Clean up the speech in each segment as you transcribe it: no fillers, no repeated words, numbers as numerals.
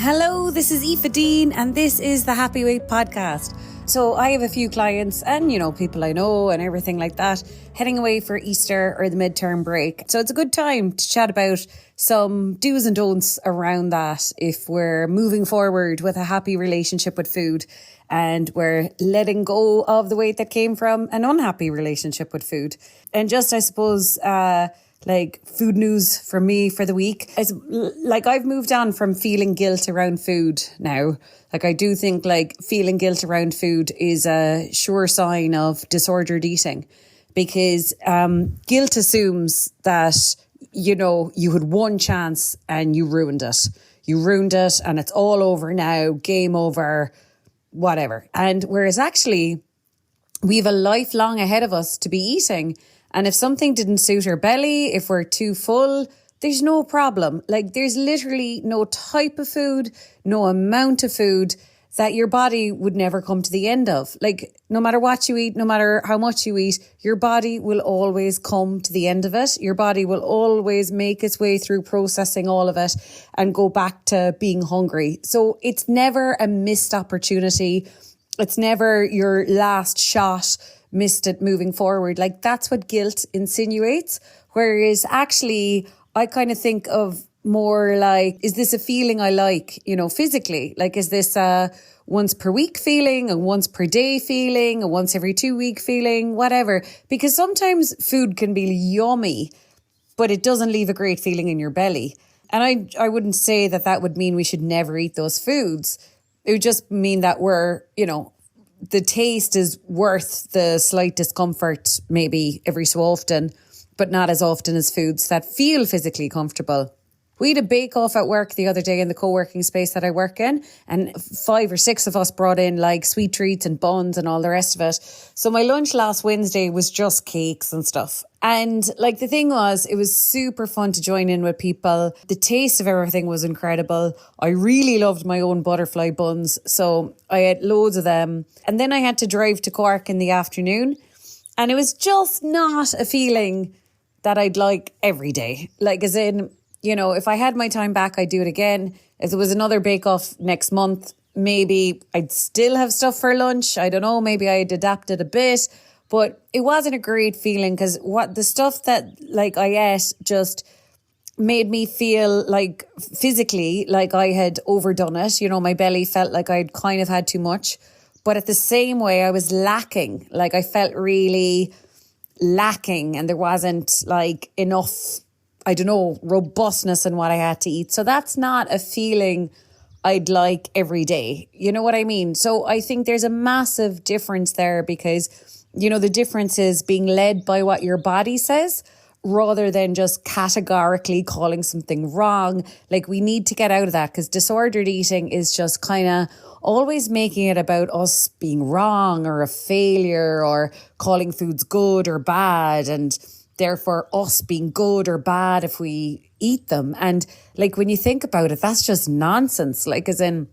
Hello, this is Aoife Dean and this is the Happy Weight podcast. So I have a few clients and, people I know and everything like that heading away for Easter or the midterm break. So it's a good time to chat about some do's and don'ts around that if we're moving forward with a happy relationship with food and we're letting go of the weight that came from an unhappy relationship with food. And just, I suppose, food news for me for the week. It's like I've moved on from feeling guilt around food now. Like I do think feeling guilt around food is a sure sign of disordered eating because guilt assumes that, you had one chance and you ruined it. You ruined it and it's all over now, game over, whatever. And whereas actually we have a lifelong ahead of us to be eating. And if something didn't suit our belly, if we're too full, there's no problem. There's literally no type of food, no amount of food that your body would never come to the end of. No matter what you eat, no matter how much you eat, your body will always come to the end of it. Your body will always make its way through processing all of it and go back to being hungry. So it's never a missed opportunity. It's never your last shot. Missed it moving forward. That's what guilt insinuates. Whereas actually, I kind of think of more is this a feeling I like, physically? Is this a once per week feeling, a once per day feeling, a once every 2 week feeling, whatever? Because sometimes food can be yummy, but it doesn't leave a great feeling in your belly. And I wouldn't say that would mean we should never eat those foods. It would just mean that we're, the taste is worth the slight discomfort maybe every so often, but not as often as foods that feel physically comfortable. We had a bake-off at work the other day in the co-working space that I work in, and 5 or 6 of us brought in sweet treats and buns and all the rest of it. So my lunch last Wednesday was just cakes and stuff. And the thing was, it was super fun to join in with people. The taste of everything was incredible. I really loved my own butterfly buns. So I had loads of them. And then I had to drive to Cork in the afternoon. And it was just not a feeling that I'd like every day. As in, if I had my time back, I'd do it again. If there was another bake-off next month, maybe I'd still have stuff for lunch. I don't know, maybe I'd adapt it a bit. But it wasn't a great feeling because the stuff that I ate just made me feel physically I had overdone it. My belly felt like I'd kind of had too much. But at the same way, I was lacking. I felt really lacking and there wasn't enough, robustness in what I had to eat. So that's not a feeling I'd like every day. You know what I mean? So I think there's a massive difference there because the difference is being led by what your body says rather than just categorically calling something wrong. We need to get out of that because disordered eating is just kind of always making it about us being wrong or a failure or calling foods good or bad and therefore us being good or bad if we eat them. And when you think about it, that's just nonsense. As in,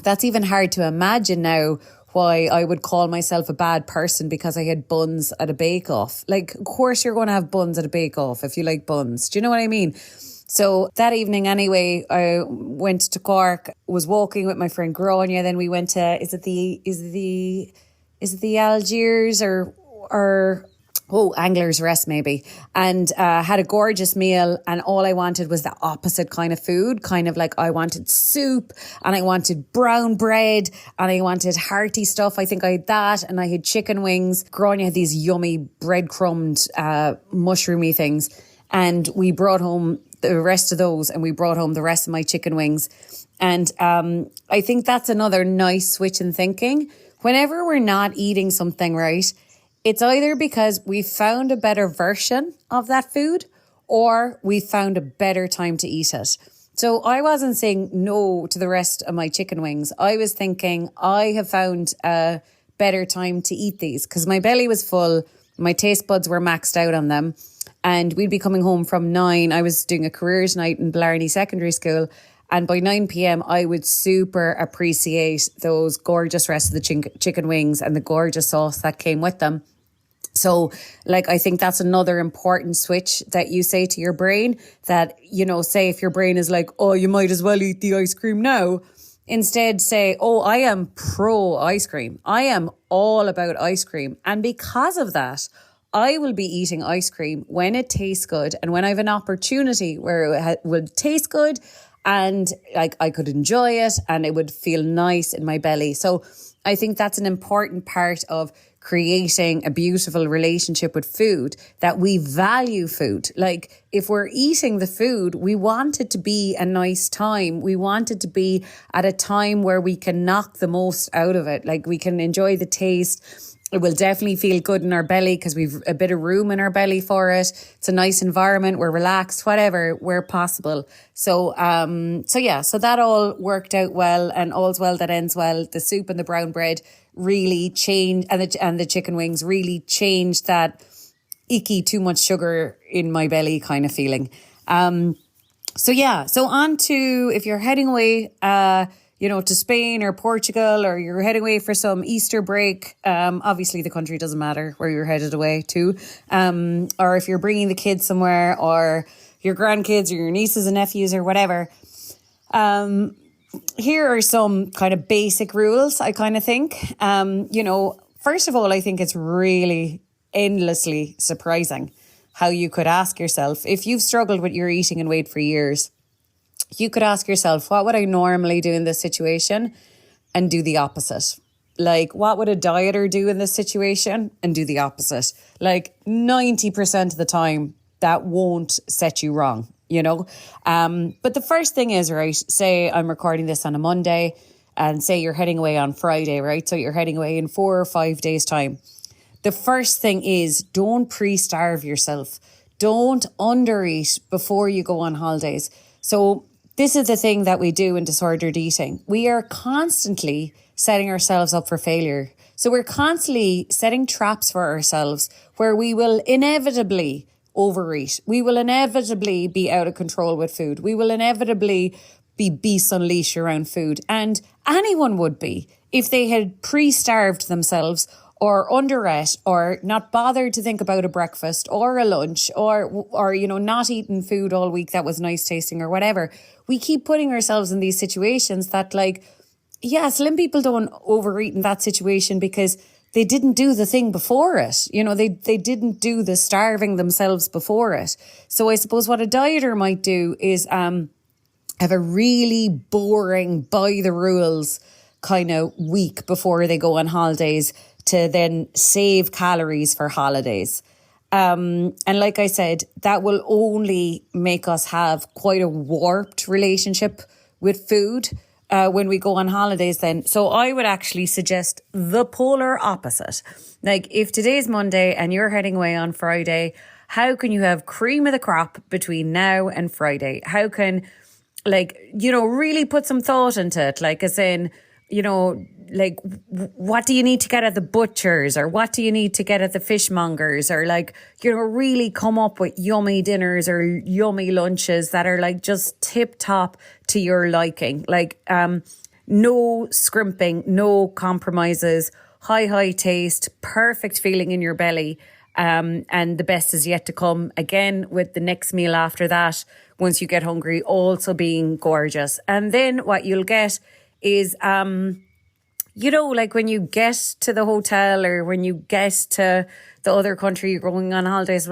that's even hard to imagine now why I would call myself a bad person because I had buns at a bake-off. Of course you're going to have buns at a bake-off if you like buns. Do you know what I mean? So that evening anyway, I went to Cork, was walking with my friend Grania. Then we went to, is it the Algiers or Angler's Rest maybe, and had a gorgeous meal, and all I wanted was the opposite kind of food, I wanted soup and I wanted brown bread and I wanted hearty stuff. I think I had that and I had chicken wings. Grania had these yummy breadcrumbed mushroomy things, and we brought home the rest of those and we brought home the rest of my chicken wings. And I think that's another nice switch in thinking. Whenever we're not eating something right, it's either because we found a better version of that food or we found a better time to eat it. So I wasn't saying no to the rest of my chicken wings. I was thinking I have found a better time to eat these because my belly was full. My taste buds were maxed out on them. And we'd be coming home from 9. I was doing a careers night in Blarney Secondary School. And by 9 p.m, I would super appreciate those gorgeous rest of the chicken wings and the gorgeous sauce that came with them. So, like, I think that's another important switch that you say to your brain that, say if your brain is like, oh, you might as well eat the ice cream now. Instead say, oh, I am pro ice cream. I am all about ice cream. And because of that, I will be eating ice cream when it tastes good and when I have an opportunity where it will taste good and like I could enjoy it and it would feel nice in my belly. So I think that's an important part of creating a beautiful relationship with food, that we value food. Like if we're eating the food, we want it to be a nice time. We want it to be at a time where we can knock the most out of it. Like we can enjoy the taste. It will definitely feel good in our belly because we've a bit of room in our belly for it. It's a nice environment. We're relaxed, whatever, where possible. So that all worked out well, and all's well that ends well. The soup and the brown bread really changed, and the chicken wings really changed that icky, too much sugar in my belly kind of feeling. So on to, if you're heading away, to Spain or Portugal, or you're heading away for some Easter break. Obviously the country doesn't matter where you're headed away to. Or if you're bringing the kids somewhere, or your grandkids or your nieces and nephews or whatever. Here are some kind of basic rules, I kind of think. First of all, I think it's really endlessly surprising how you could ask yourself, if you've struggled with your eating and weight for years, you could ask yourself, what would I normally do in this situation? And do the opposite. Like, what would a dieter do in this situation? And do the opposite. Like 90% of the time, that won't set you wrong, But the first thing is, right, say I'm recording this on a Monday and say you're heading away on Friday, right? So you're heading away in 4 or 5 days' time. The first thing is, don't pre-starve yourself. Don't undereat before you go on holidays. So this is the thing that we do in disordered eating. We are constantly setting ourselves up for failure. So we're constantly setting traps for ourselves where we will inevitably overeat. We will inevitably be out of control with food. We will inevitably be beasts unleashed around food. And anyone would be if they had pre-starved themselves or underate, or not bothered to think about a breakfast or a lunch, or not eating food all week that was nice tasting or whatever. We keep putting ourselves in these situations that, slim people don't overeat in that situation because they didn't do the thing before it. They didn't do the starving themselves before it. So I suppose what a dieter might do is have a really boring, by the rules kind of week before they go on holidays, to then save calories for holidays. And like I said, that will only make us have quite a warped relationship with food when we go on holidays then. So I would actually suggest the polar opposite. Like if today's Monday and you're heading away on Friday, how can you have cream of the crop between now and Friday? How can, really put some thought into it? Like as in, what do you need to get at the butchers, or what do you need to get at the fishmongers, or really come up with yummy dinners or yummy lunches that are just tip top to your liking. No scrimping, no compromises, high taste, perfect feeling in your belly. And the best is yet to come, again with the next meal after that, once you get hungry, also being gorgeous. And then what you'll get is, when you get to the hotel or when you get to the other country you're going on holidays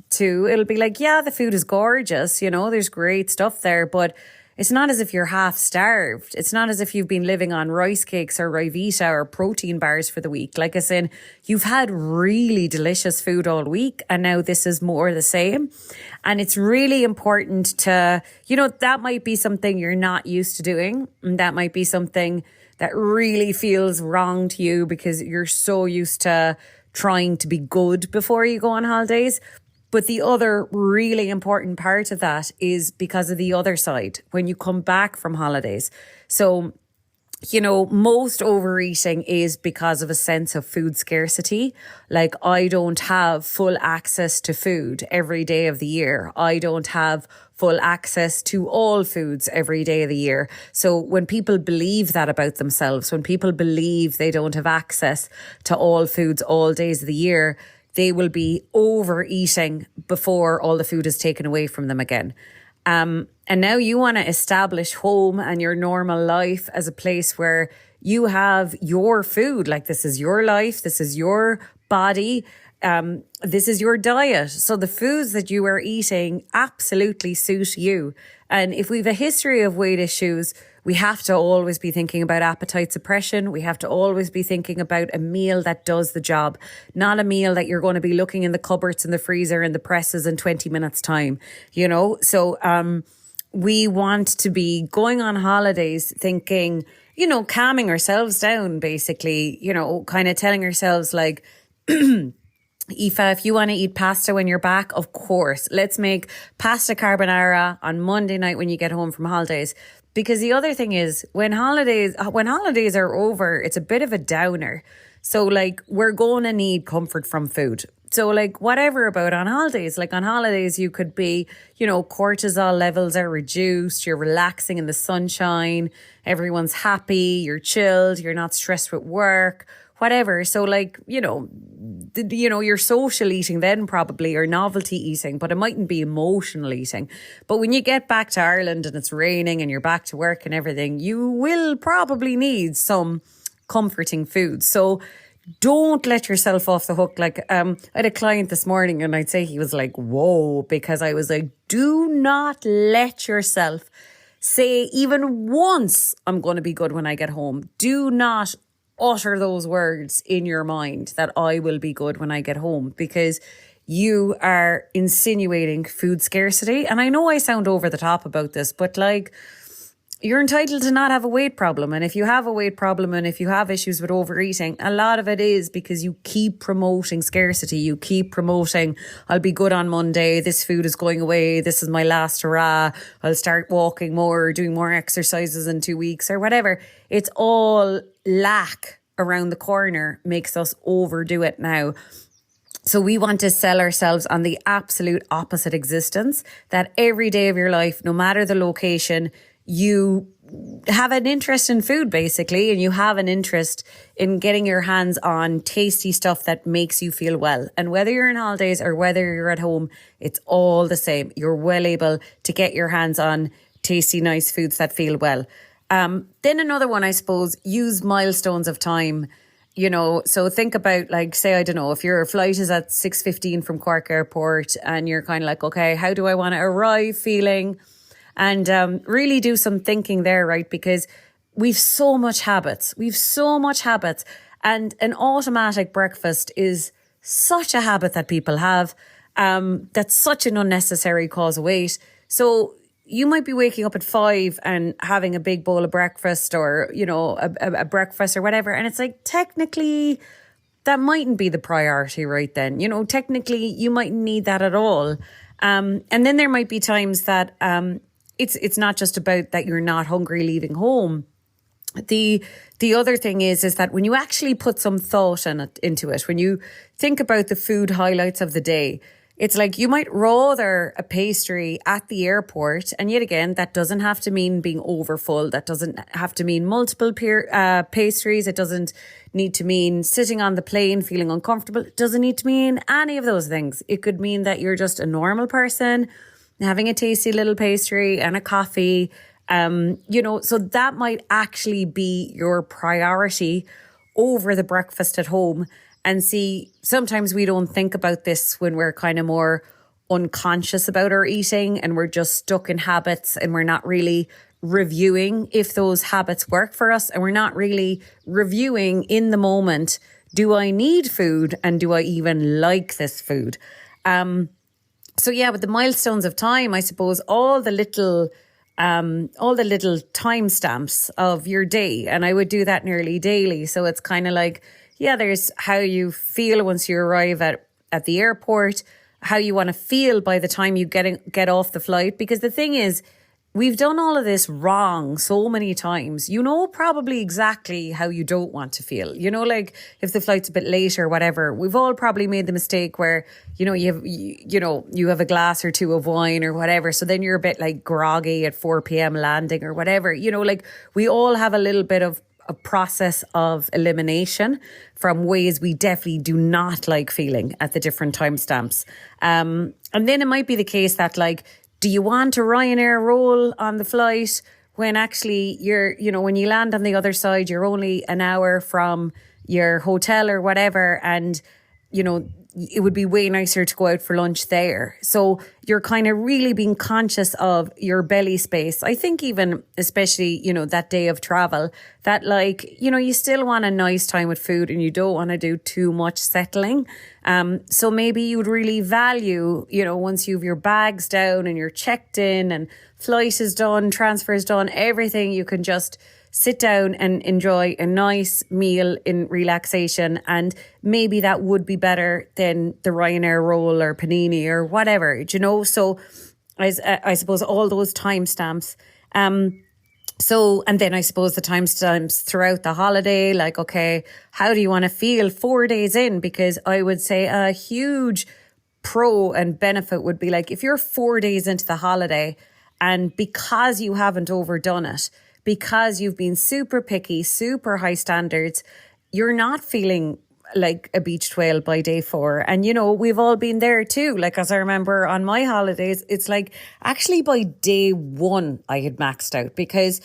to, it'll be the food is gorgeous, there's great stuff there, but it's not as if you're half starved. It's not as if you've been living on rice cakes or Rivita or protein bars for the week. Like I said, you've had really delicious food all week, and now this is more the same. And it's really important to, that might be something you're not used to doing. And that might be something that really feels wrong to you because you're so used to trying to be good before you go on holidays. But the other really important part of that is because of the other side, when you come back from holidays. So, most overeating is because of a sense of food scarcity. Like, I don't have full access to food every day of the year. I don't have full access to all foods every day of the year. So when people believe that about themselves, when people believe they don't have access to all foods all days of the year, they will be overeating before all the food is taken away from them again. And now you want to establish home and your normal life as a place where you have your food. Like, this is your life, this is your body, this is your diet. So the foods that you are eating absolutely suit you. And if we have a history of weight issues, we have to always be thinking about appetite suppression. We have to always be thinking about a meal that does the job, not a meal that you're going to be looking in the cupboards and the freezer and the presses in 20 minutes time, you know? So we want to be going on holidays thinking, you know, calming ourselves down, basically, you know, kind of telling ourselves like, Aoife, if you want to eat pasta when you're back, of course, let's make pasta carbonara on Monday night when you get home from holidays. Because the other thing is, when holidays are over, it's a bit of a downer. So like, we're going to need comfort from food. So like, whatever about on holidays, like on holidays, you could be, you know, cortisol levels are reduced, you're relaxing in the sunshine, everyone's happy, you're chilled, you're not stressed with work, whatever. So like, you know, you're social eating then probably, or novelty eating, but it mightn't be emotional eating. But when you get back to Ireland and it's raining and you're back to work and everything, you will probably need some comforting food. So don't let yourself off the hook. Like, I had a client this morning and I'd say he was like, whoa, because I was like, do not let yourself say even once, I'm going to be good when I get home. Do not utter those words in your mind that I will be good when I get home, because you are insinuating food scarcity. And I know I sound over the top about this, but like, you're entitled to not have a weight problem. And if you have a weight problem and if you have issues with overeating, a lot of it is because you keep promoting scarcity. You keep promoting, I'll be good on Monday, this food is going away, this is my last hurrah, I'll start walking more, doing more exercises in 2 weeks or whatever. It's all lack around the corner makes us overdo it now. So we want to sell ourselves on the absolute opposite existence, that every day of your life, no matter the location, you have an interest in food basically, and you have an interest in getting your hands on tasty stuff that makes you feel well. And whether you're on holidays or whether you're at home, it's all the same. You're well able to get your hands on tasty, nice foods that feel well. Then another one, I suppose, use milestones of time. You know, so think about, like, say, I don't know, if your flight is at 6:15 from Cork Airport and you're kind of like, okay, how do I want to arrive feeling? And really do some thinking there, right? Because we've so much habits. And an automatic breakfast is such a habit that people have. That's such an unnecessary cause of weight. So you might be waking up at 5 and having a big bowl of breakfast, or, you know, a breakfast or whatever. And it's like, technically, that mightn't be the priority right then. You know, technically, you mightn't need that at all. And then there might be times that it's not just about that you're not hungry leaving home. The other thing is that when you actually put some thought into it, when you think about the food highlights of the day, it's like you might rather a pastry at the airport. And yet again, that doesn't have to mean being overfull. That doesn't have to mean multiple pastries. It doesn't need to mean sitting on the plane feeling uncomfortable. It doesn't need to mean any of those things. It could mean that you're just a normal person having a tasty little pastry and a coffee. You know, so that might actually be your priority over the breakfast at home. And see, sometimes we don't think about this when we're kind of more unconscious about our eating and we're just stuck in habits and we're not really reviewing if those habits work for us, and we're not really reviewing in the moment, do I need food and do I even like this food? So yeah, with the milestones of time, I suppose all the little timestamps of your day, and I would do that nearly daily. So it's kind of like, yeah, there's how you feel once you arrive at the airport, how you want to feel by the time you get off the flight. Because the thing is, we've done all of this wrong so many times. You know probably exactly how you don't want to feel. You know, like if the flight's a bit late or whatever, we've all probably made the mistake where, you know, you have a glass or two of wine or whatever. So then you're a bit like groggy at 4 p.m. landing or whatever. You know, like we all have a little bit of a process of elimination from ways we definitely do not like feeling at the different timestamps. And then it might be the case that like, do you want a Ryanair roll on the flight when actually when you land on the other side, you're only an hour from your hotel or whatever, and, it would be way nicer to go out for lunch there. So you're kind of really being conscious of your belly space. I think even especially, that day of travel, that like, you still want a nice time with food and you don't want to do too much settling. So maybe you'd really value, once you've your bags down and you're checked in and flight is done, transfer is done, everything, you can just sit down and enjoy a nice meal in relaxation. And maybe that would be better than the Ryanair roll or panini or whatever, So I suppose all those timestamps. And then I suppose the timestamps throughout the holiday, like, okay, how do you want to feel 4 days in? Because I would say a huge pro and benefit would be like, if you're 4 days into the holiday and because you haven't overdone it, because you've been super picky, super high standards, you're not feeling like a beached whale by day 4. And, we've all been there too. Like, as I remember on my holidays, it's like actually by day 1, I had maxed out because,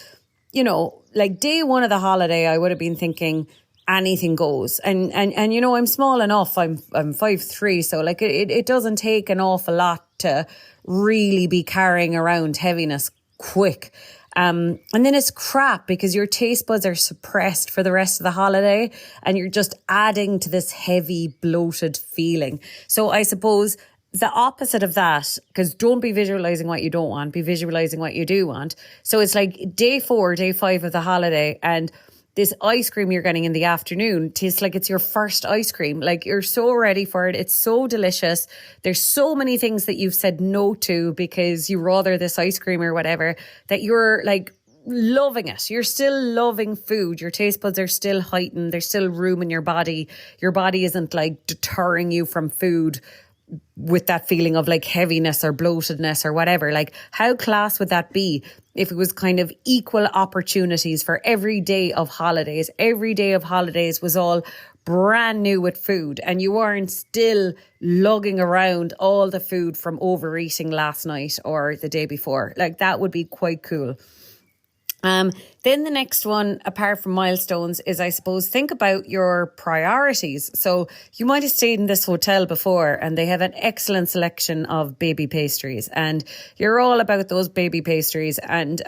like day 1 of the holiday, I would have been thinking anything goes. And I'm small enough. I'm 5'3". So like it doesn't take an awful lot to really be carrying around heaviness quick. And then it's crap because your taste buds are suppressed for the rest of the holiday and you're just adding to this heavy, bloated feeling. So I suppose the opposite of that, because don't be visualizing what you don't want, be visualizing what you do want. So it's like day 4, day 5 of the holiday, and this ice cream you're getting in the afternoon tastes like it's your first ice cream. Like you're so ready for it. It's so delicious. There's so many things that you've said no to because you rather this ice cream or whatever, that you're like loving it. You're still loving food. Your taste buds are still heightened. There's still room in your body. Your body isn't like deterring you from food with that feeling of like heaviness or bloatedness or whatever. Like how class would that be if it was kind of equal opportunities for every day of holidays? Every day of holidays was all brand new with food and you weren't still lugging around all the food from overeating last night or the day before. Like that would be quite cool. Then the next one, apart from milestones, is I suppose think about your priorities. So you might have stayed in this hotel before and they have an excellent selection of baby pastries and you're all about those baby pastries. And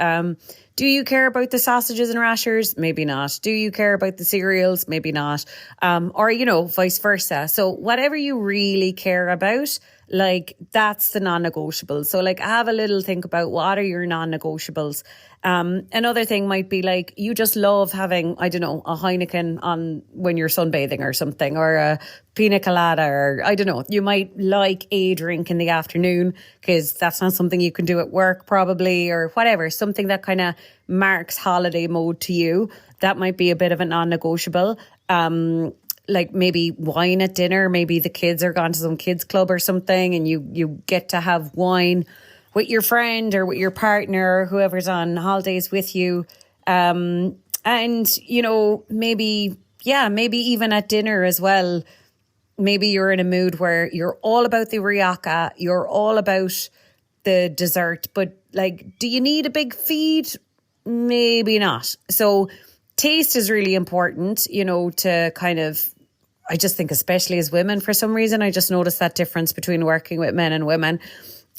do you care about the sausages and rashers? Maybe not. Do you care about the cereals? Maybe not. Or, vice versa. So whatever you really care about, like that's the non-negotiables. So like have a little think about what are your non-negotiables. Another thing might be like you just love having, I don't know, a Heineken on when you're sunbathing or something, or a pina colada, or I don't know, you might like a drink in the afternoon because that's not something you can do at work probably, or whatever, something that kind of marks holiday mode to you. That might be a bit of a non-negotiable. Like maybe wine at dinner, maybe the kids are gone to some kids club or something and you get to have wine with your friend or with your partner or whoever's on holidays with you. And, maybe even at dinner as well, maybe you're in a mood where you're all about the riaca, you're all about the dessert, but like, do you need a big feed? Maybe not. So taste is really important, to kind of, I just think especially as women, for some reason, I just noticed that difference between working with men and women.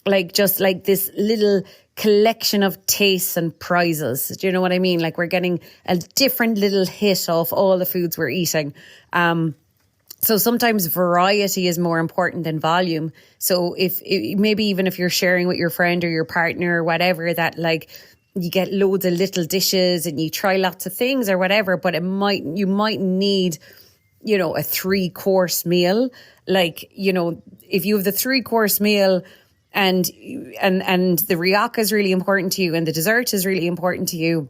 Like just like this little collection of tastes and prizes. Do you know what I mean? Like we're getting a different little hit off all the foods we're eating. So sometimes variety is more important than volume. So if maybe even if you're sharing with your friend or your partner or whatever, that like you get loads of little dishes and you try lots of things or whatever, but you might need, a 3-course meal. Like, if you have the 3-course meal and the riaca is really important to you and the dessert is really important to you,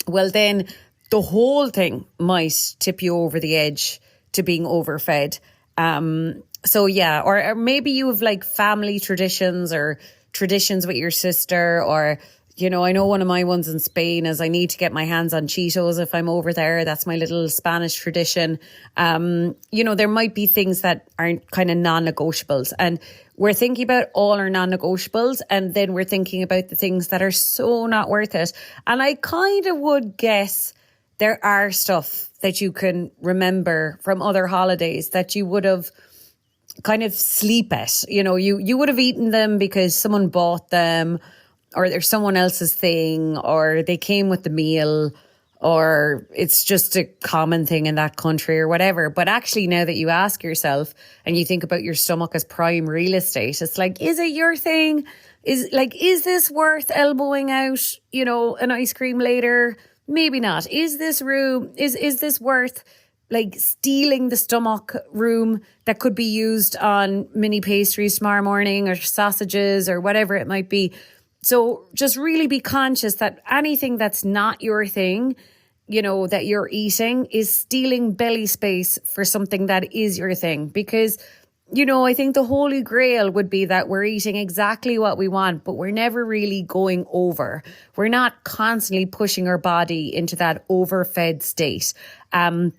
well then the whole thing might tip you over the edge to being overfed. So yeah, or maybe you have like family traditions or traditions with your sister, or I know one of my ones in Spain is I need to get my hands on Cheetos if I'm over there. That's my little Spanish tradition. There might be things that aren't kind of non-negotiables. And we're thinking about all our non-negotiables, and then we're thinking about the things that are so not worth it. And I kind of would guess there are stuff that you can remember from other holidays that you would have kind of sleep at. You would have eaten them because someone bought them, or they're someone else's thing, or they came with the meal, or it's just a common thing in that country or whatever. But actually, now that you ask yourself and you think about your stomach as prime real estate, it's like, is it your thing? Is this worth elbowing out, an ice cream later? Maybe not. Is this worth like stealing the stomach room that could be used on mini pastries tomorrow morning, or sausages, or whatever it might be? So just really be conscious that anything that's not your thing, that you're eating, is stealing belly space for something that is your thing. Because, I think the holy grail would be that we're eating exactly what we want, but we're never really going over. We're not constantly pushing our body into that overfed state. And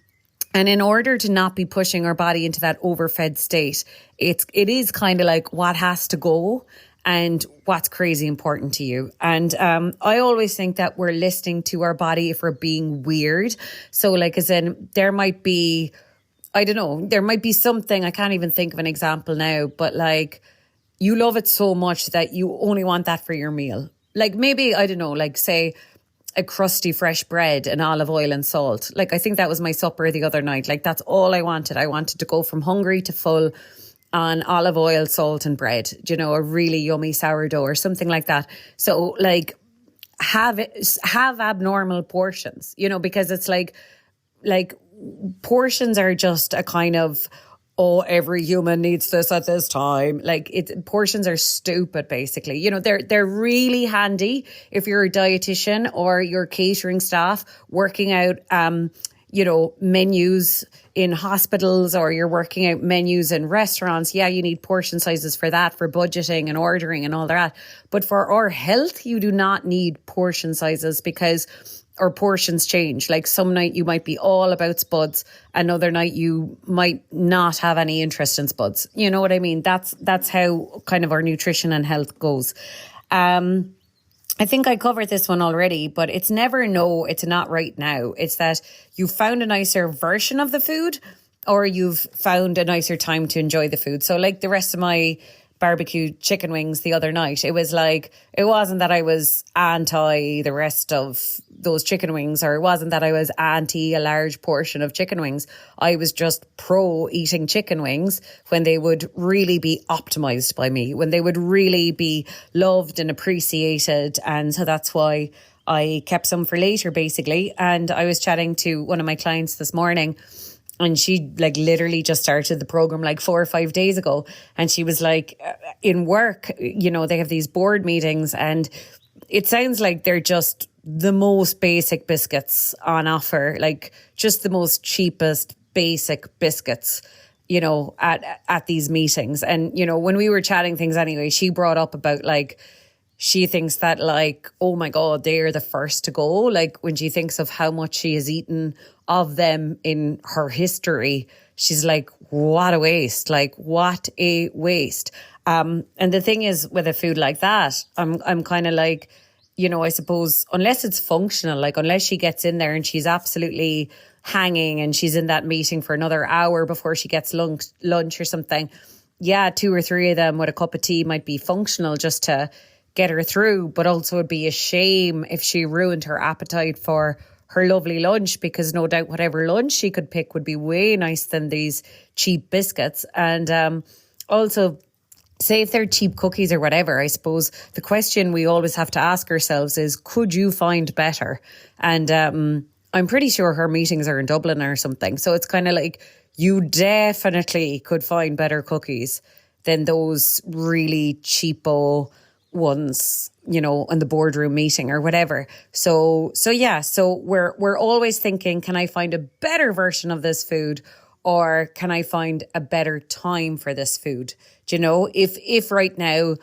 in order to not be pushing our body into that overfed state, it is kind of like what has to go and what's crazy important to you. And I always think that we're listening to our body if we're being weird. So like, as in, there might be, I don't know, there might be something, I can't even think of an example now, but like, you love it so much that you only want that for your meal. Like maybe, I don't know, like say a crusty fresh bread and olive oil and salt. Like I think that was my supper the other night. Like that's all I wanted. I wanted to go from hungry to full on olive oil, salt and bread, a really yummy sourdough or something like that. So like have abnormal portions, because it's like portions are just a kind of, every human needs this at this time. Like portions are stupid, basically. They're really handy if you're a dietitian or you're catering staff working out, menus in hospitals, or you're working out menus in restaurants. Yeah, you need portion sizes for that, for budgeting and ordering and all that. But for our health, you do not need portion sizes, because our portions change. Like some night you might be all about spuds, another night you might not have any interest in spuds. You know what I mean? That's how kind of our nutrition and health goes. I think I covered this one already, but it's never no, it's not right now. It's that you found a nicer version of the food, or you've found a nicer time to enjoy the food. So like the rest of my barbecue chicken wings the other night, it wasn't that I was anti the rest of those chicken wings, or it wasn't that I was anti a large portion of chicken wings. I was just pro eating chicken wings when they would really be optimized by me, when they would really be loved and appreciated. And so that's why I kept some for later, basically. And I was chatting to one of my clients this morning, and she like literally just started the program like 4 or 5 days ago. And she was like, in work, they have these board meetings, and it sounds like they're just the most basic biscuits on offer, like just the most cheapest basic biscuits, at these meetings. And, when we were chatting things anyway, she brought up about like, she thinks that like, oh my God, they're the first to go. Like when she thinks of how much she has eaten of them in her history, she's like, what a waste, like what a waste. And the thing is with a food like that, I'm kind of like, I suppose unless it's functional, like unless she gets in there and she's absolutely hanging and she's in that meeting for another hour before she gets lunch or something. Yeah, 2 or 3 of them with a cup of tea might be functional just to get her through, but also it'd be a shame if she ruined her appetite for her lovely lunch, because no doubt whatever lunch she could pick would be way nicer than these cheap biscuits. And also, say if they're cheap cookies or whatever, I suppose the question we always have to ask ourselves is, could you find better? And I'm pretty sure her meetings are in Dublin or something. So it's kind of like, you definitely could find better cookies than those really cheapo ones, in the boardroom meeting or whatever. So we're always thinking, can I find a better version of this food, or can I find a better time for this food? Do you know, if right now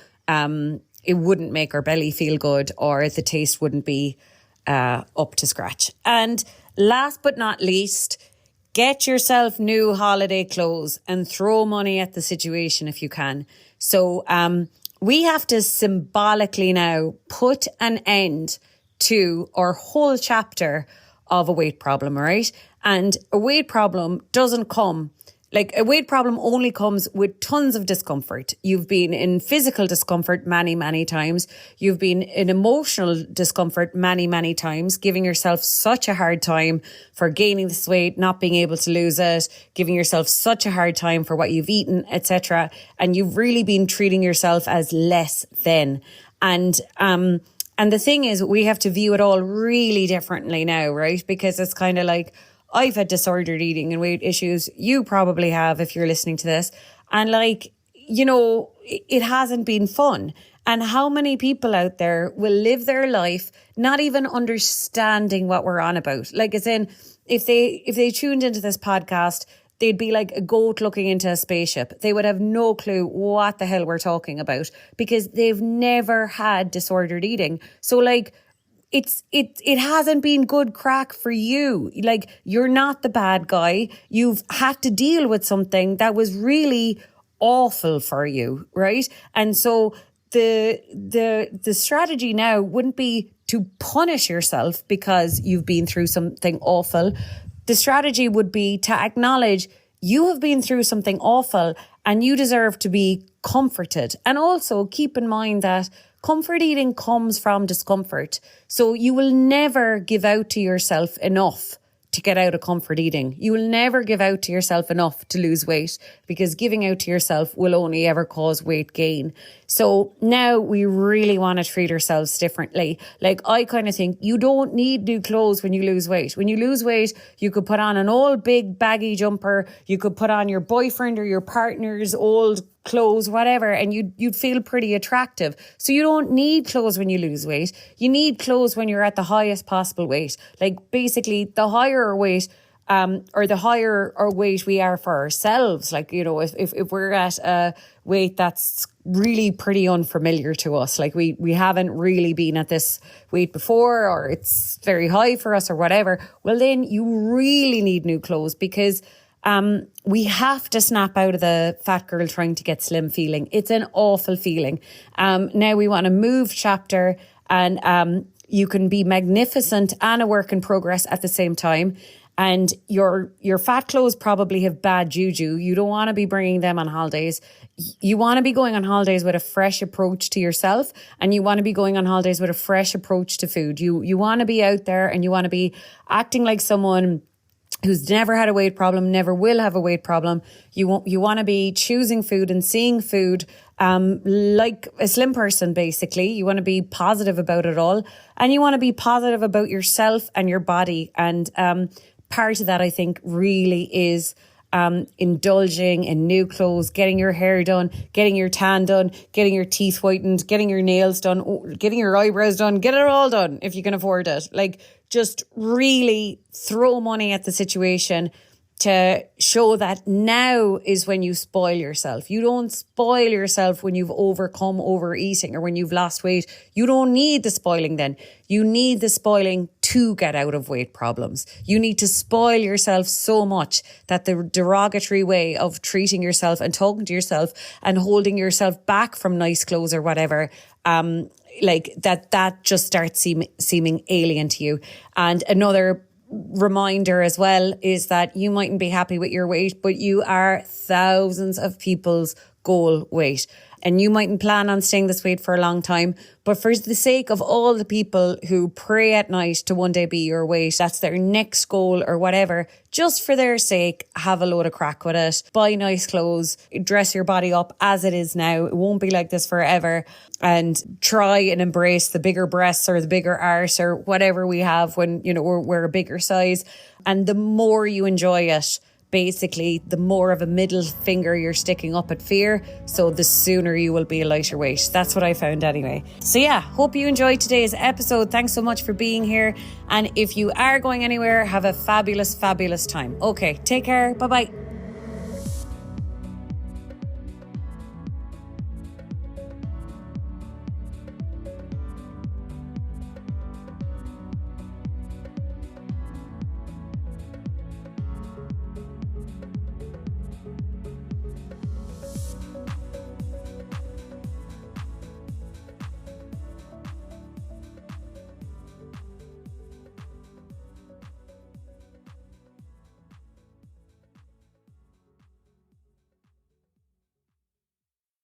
it wouldn't make our belly feel good, or the taste wouldn't be up to scratch. And last but not least, get yourself new holiday clothes and throw money at the situation if you can. So we have to symbolically now put an end to our whole chapter of a weight problem, right? And a weight problem doesn't come, like a weight problem only comes with tons of discomfort. You've been in physical discomfort many, many times. You've been in emotional discomfort many, many times, giving yourself such a hard time for gaining this weight, not being able to lose it, giving yourself such a hard time for what you've eaten, etc. And you've really been treating yourself as less than. And the thing is, we have to view it all really differently now, right? Because it's kind of like, I've had disordered eating and weight issues. You probably have if you're listening to this. And like, you know, it hasn't been fun. And how many people out there will live their life not even understanding what we're on about? Like, as in, if they tuned into this podcast, they'd be like a goat looking into a spaceship. They would have no clue what the hell we're talking about because they've never had disordered eating. So like, it hasn't been good crack for you. Like, you're not the bad guy. You've had to deal with something that was really awful for you, right? And so the strategy now wouldn't be to punish yourself because you've been through something awful. The strategy would be to acknowledge you have been through something awful and you deserve to be comforted. And also keep in mind that comfort eating comes from discomfort. So you will never give out to yourself enough to get out of comfort eating. You will never give out to yourself enough to lose weight because giving out to yourself will only ever cause weight gain. So now we really want to treat ourselves differently. Like, I kind of think you don't need new clothes when you lose weight. When you lose weight, you could put on an old big baggy jumper. You could put on your boyfriend or your partner's old clothes, whatever, and you'd feel pretty attractive. So you don't need clothes when you lose weight. You need clothes when you're at the highest possible weight. Like, basically, the higher our weight, or the higher our weight we are for ourselves. Like, you know, if we're at a weight that's really pretty unfamiliar to us, like we haven't really been at this weight before, or it's very high for us or whatever, well, then you really need new clothes because we have to snap out of the fat girl trying to get slim feeling. It's an awful feeling. Now we want to move chapter, and you can be magnificent and a work in progress at the same time. And your fat clothes probably have bad juju. You don't want to be bringing them on holidays. You want to be going on holidays with a fresh approach to yourself, and you want to be going on holidays with a fresh approach to food. You want to be out there and you want to be acting like someone who's never had a weight problem, never will have a weight problem. You want to be choosing food and seeing food like a slim person, basically. You want to be positive about it all, and you want to be positive about yourself and your body. And part of that, I think, really is indulging in new clothes, getting your hair done, getting your tan done, getting your teeth whitened, getting your nails done, getting your eyebrows done, get it all done if you can afford it. Like, just really throw money at the situation to show that now is when you spoil yourself. You don't spoil yourself when you've overcome overeating or when you've lost weight. You don't need the spoiling then. You need the spoiling to get out of weight problems. You need to spoil yourself so much that the derogatory way of treating yourself and talking to yourself and holding yourself back from nice clothes or whatever, like that just starts seeming alien to you. And another reminder as well is that you mightn't be happy with your weight, but you are thousands of people's goal weight. And you mightn't plan on staying this weight for a long time, but for the sake of all the people who pray at night to one day be your weight, that's their next goal or whatever, just for their sake, have a load of crack with it. Buy nice clothes, dress your body up as it is now. It won't be like this forever. And try and embrace the bigger breasts or the bigger arse or whatever we have when, you know, we're a bigger size. And the more you enjoy it, basically, the more of a middle finger you're sticking up at fear, so the sooner you will be a lighter weight. That's what I found anyway. So yeah, hope you enjoyed today's episode. Thanks so much for being here. And if you are going anywhere, have a fabulous, fabulous time. Okay, take care. Bye-bye.